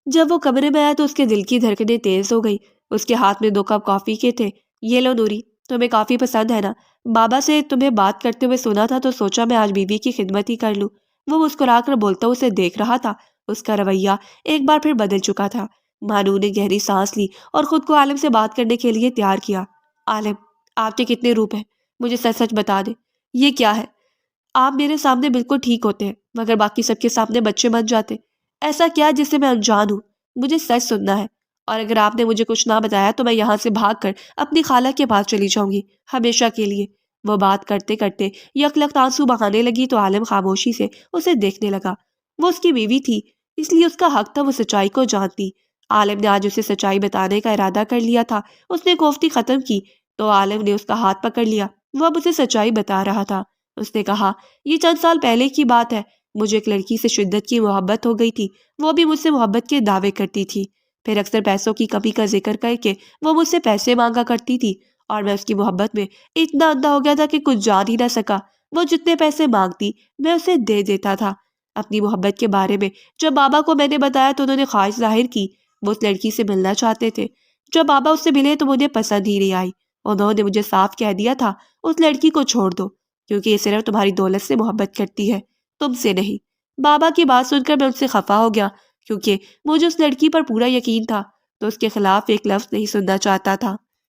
جب وہ کمرے میں آیا تو اس کے دل کی دھڑکنیں تیز ہو گئی۔ اس کے ہاتھ میں 2 کپ کافی کے تھے۔ یہ لو نوری، تمہیں کافی پسند ہے نا؟ بابا سے تمہیں بات کرتے ہوئے سنا تھا تو سوچا میں آج بیوی کی خدمت ہی کر لوں۔ وہ مسکرا کر بولتا اسے دیکھ رہا تھا۔ اس کا رویہ ایک بار پھر بدل چکا تھا۔ مانو نے گہری سانس لی اور خود کو عالم سے بات کرنے کے لیے تیار کیا۔ عالم، آپ کے کتنے روپ ہیں؟ مجھے سچ سچ بتا دیں، یہ کیا ہے؟ آپ میرے سامنے بالکل ٹھیک ہوتے ہیں مگر باقی سب کے سامنے بچے بن جاتے۔ ایسا کیا جس سے میں انجان ہوں؟ مجھے سچ سننا ہے، اور اگر آپ نے مجھے کچھ نہ بتایا تو میں یہاں سے بھاگ کر اپنی خالہ کے پاس چلی جاؤں گی، ہمیشہ کے لیے۔ وہ بات کرتے کرتے یکلخت آنسو بہانے لگی تو عالم خاموشی سے اسے دیکھنے لگا۔ وہ اس کی بیوی تھی، اس لیے اس کا حق تھا وہ سچائی کو جانتی۔ عالم نے آج اسے سچائی بتانے کا ارادہ کر لیا تھا۔ اس نے کوفتی ختم کی تو عالم نے اس کا ہاتھ پکڑ لیا۔ وہ اب اسے سچائی بتا رہا تھا۔ اس نے کہا، یہ چند سال پہلے کی بات ہے، مجھے ایک لڑکی سے شدت کی محبت ہو گئی تھی۔ وہ بھی مجھ سے محبت کے دعوے کرتی تھی، پھر اکثر پیسوں کی کمی کا ذکر کر کے وہ مجھ سے پیسے مانگا کرتی تھی، اور میں اس کی محبت میں اتنا اندھا ہو گیا تھا کہ کچھ جان ہی نہ سکا۔ وہ جتنے پیسے مانگتی میں اسے دے دیتا تھا۔ اپنی محبت کے بارے میں جب بابا کو میں نے بتایا تو انہوں نے خواہش ظاہر کی، وہ اس لڑکی سے ملنا چاہتے تھے۔ جب بابا اس سے ملے تو مجھے پسند ہی نہیں آئی۔ انہوں نے مجھے صاف کہہ دیا تھا، اس لڑکی کو چھوڑ دو، کیونکہ یہ صرف تمہاری دولت سے محبت کرتی ہے، تم سے نہیں۔ بابا کی بات سن کر میں ان سے خفا ہو گیا، کیونکہ مجھے اس لڑکی پر پورا یقین تھا، تو اس کے خلاف ایک لفظ نہیں سننا چاہتا تھا۔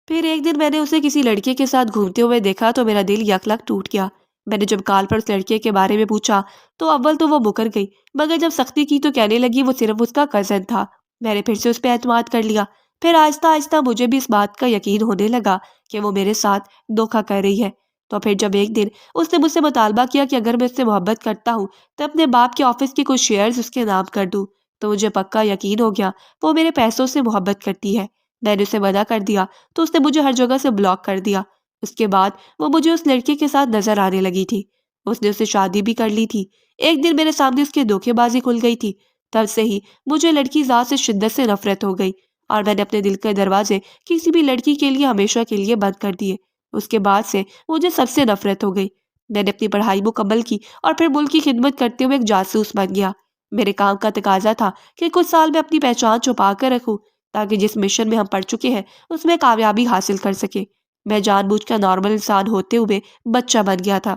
پھر ایک دن میں نے اسے کسی لڑکے کے ساتھ گھومتے ہوئے دیکھا تو میرا دل یکلخت ٹوٹ گیا۔ میں نے جب کال پر اس لڑکے کے بارے میں پوچھا تو اول تو وہ مکر گئی، مگر جب سختی کی تو کہنے لگی وہ صرف اس کا کزن تھا۔ میں نے پھر سے اس پہ اعتماد کر لیا۔ پھر آہستہ آہستہ مجھے بھی اس بات کا یقین ہونے لگا کہ وہ میرے ساتھ دھوکہ کر رہی ہے۔ تو پھر جب ایک دن اس نے مجھ سے مطالبہ کیا کہ اگر میں اس سے محبت کرتا ہوں تو اپنے باپ کے آفس کے کچھ شیئرز اس کے نام کر دوں، تو مجھے پکا یقین ہو گیا وہ میرے پیسوں سے محبت کرتی ہے۔ میں نے اسے منع کر دیا تو اس نے مجھے ہر جگہ سے بلاک کر دیا۔ اس کے بعد وہ مجھے اس لڑکے کے ساتھ نظر آنے لگی تھی۔ اس نے اسے شادی بھی کر لی تھی۔ ایک دن میرے سامنے اس کی دھوکے بازی کھل گئی تھی۔ تب سے ہی مجھے لڑکی ذات سے شدت سے نفرت ہو گئی، اور میں نے اپنے دل کے دروازے کسی بھی لڑکی کے لیے ہمیشہ کے لیے بند کر دیے۔ اس کے بعد سے مجھے سب سے نفرت ہو گئی۔ میں نے اپنی پڑھائی مکمل کی اور پھر ملک کی خدمت کرتے ہوئے ایک جاسوس بن گیا۔ میرے کام کا تقاضا تھا کہ کچھ سال میں اپنی پہچان چھپا کر رکھوں، تاکہ جس مشن میں ہم پڑ چکے ہیں اس میں کامیابی حاصل کر سکے۔ میں جان بوجھ کر نارمل انسان ہوتے ہوئے بچہ بن گیا تھا۔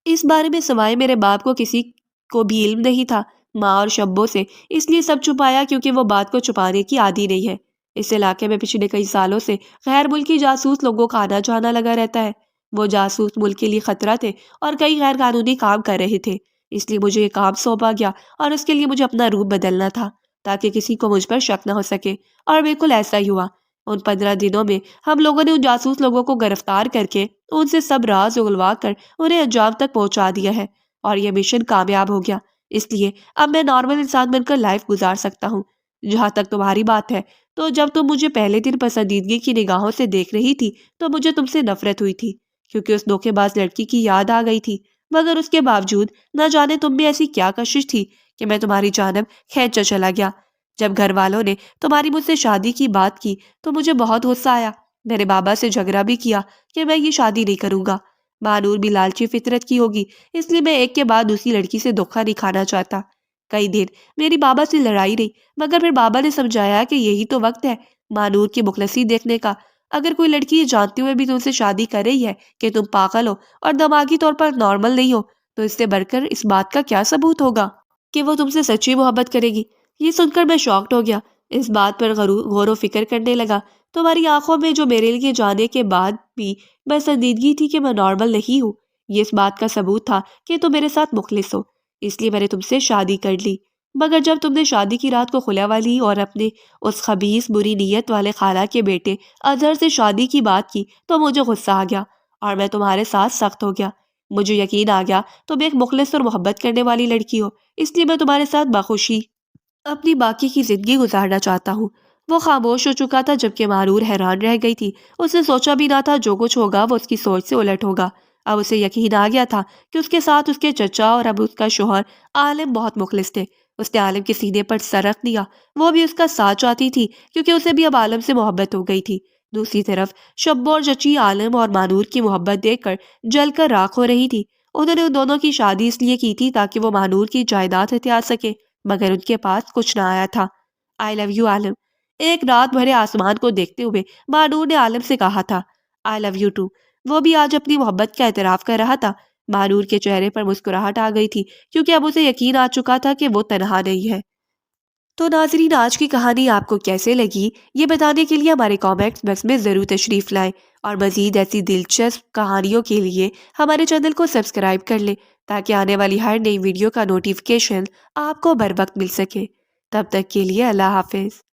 اس بارے میں سوائے میرے باپ کو کسی کو بھی علم نہیں تھا، ماں اور شبوں سے اس لیے سب چھپایا کیونکہ وہ بات کو چھپانے کی عادی نہیں ہے۔ اس علاقے میں پچھلے کئی سالوں سے غیر ملکی جاسوس لوگوں کا آنا جانا لگا رہتا ہے۔ وہ جاسوس ملک کے لیے خطرہ تھے اور کئی غیر قانونی کام کر رہے تھے، اس لیے مجھے یہ کام سونپا گیا، اور اس کے لیے مجھے اپنا روپ بدلنا تھا تاکہ کسی کو مجھ پر شک نہ ہو سکے، اور بالکل ایسا ہی ہوا۔ ان 15 دنوں میں ہم لوگوں نے ان جاسوس لوگوں کو گرفتار کر کے ان سے سب راز اگلوا کر انہیں انجام تک پہنچا دیا ہے، اور یہ مشن کامیاب ہو گیا۔ اس لیے اب میں نارمل انسان بن کر لائف گزار سکتا ہوں۔ جہاں تک تمہاری بات ہے، تو جب تم مجھے پہلے دن پسندیدگی کی نگاہوں سے دیکھ رہی تھی تو مجھے تم سے نفرت ہوئی تھی، کیونکہ اس دھوکے باز لڑکی کی یاد آ گئی تھی، مگر اس کے باوجود نہ جانے تم میں ایسی کیا کشش تھی کہ میں تمہاری جانب کھینچا چلا گیا۔ جب گھر والوں نے تمہاری مجھ سے شادی کی بات کی تو مجھے بہت غصہ آیا۔ میں نے بابا سے جھگڑا بھی کیا کہ میں یہ شادی نہیں کروں گا۔ بانور بھی لالچی فطرت کی ہوگی، اس لیے میں ایک کے بعد دوسری لڑکی سے دھوکہ نہیں کھانا چاہتا۔ کئی دن میری بابا سے لڑائی رہی، مگر پھر بابا نے سمجھایا کہ یہی تو وقت ہے مانور کی مخلصی دیکھنے کا۔ اگر کوئی لڑکی یہ جانتے ہوئے بھی تم سے شادی کر رہی ہے کہ تم پاگل ہو اور دماغی طور پر نارمل نہیں ہو، تو اس سے بڑھ کر اس بات کا کیا ثبوت ہوگا کہ وہ تم سے سچی محبت کرے گی؟ یہ سن کر میں شاکڈ ہو گیا، اس بات پر غور و فکر کرنے لگا۔ تمہاری آنکھوں میں جو میرے لیے جانے کے بعد بھی پسندیدگی تھی کہ میں نارمل نہیں ہوں، یہ اس بات کا ثبوت تھا کہ تم میرے ساتھ مخلص ہو، اس لیے میں نے تم سے شادی کر لی۔ مگر جب تم نے شادی کی رات کو خلع والی اور اپنے اس خبیث بری نیت والے خالہ کے بیٹے اظہر سے شادی کی بات کی تو مجھے غصہ آ گیا، اور میں تمہارے ساتھ سخت ہو گیا۔ مجھے یقین آ گیا تم ایک مخلص اور محبت کرنے والی لڑکی ہو، اس لیے میں تمہارے ساتھ بخوشی اپنی باقی کی زندگی گزارنا چاہتا ہوں۔ وہ خاموش ہو چکا تھا جبکہ مارور حیران رہ گئی تھی۔ اس نے سوچا بھی نہ تھا جو کچھ ہوگا وہ اس کی سوچ سے الٹ ہوگا۔ اب اسے یقین آ گیا تھا کہ اس کے ساتھ اس کے چچا اور اب اس کا شوہر عالم بہت مخلص تھے۔ اس نے عالم کے سینے پر سر رکھ دیا، وہ بھی اس کا ساتھ چاہتی تھی کیونکہ اسے بھی اب عالم سے محبت ہو گئی تھی۔ دوسری طرف شبو اور چچی عالم اور مانور کی محبت دیکھ کر جل کر راکھ ہو رہی تھی۔ انہوں نے ان دونوں کی شادی اس لیے کی تھی تاکہ وہ مانور کی جائیداد ہتھیار سکے، مگر ان کے پاس کچھ نہ آیا تھا۔ آئی لو یو عالم، ایک رات بھرے آسمان کو دیکھتے ہوئے مانور نے عالم سے کہا تھا۔ آئی لو یو ٹو، وہ بھی آج اپنی محبت کا اعتراف کر رہا تھا۔ مانور کے چہرے پر مسکراہٹ آ گئی تھی کیونکہ اب اسے یقین آ چکا تھا کہ وہ تنہا نہیں ہے۔ تو ناظرین، آج کی کہانی آپ کو کیسے لگی یہ بتانے کے لیے ہمارے کامنٹس باکس میں ضرور تشریف لائیں، اور مزید ایسی دلچسپ کہانیوں کے لیے ہمارے چینل کو سبسکرائب کر لیں تاکہ آنے والی ہر نئی ویڈیو کا نوٹیفیکیشن آپ کو بر وقت مل سکے۔ تب تک کے لیے اللہ حافظ۔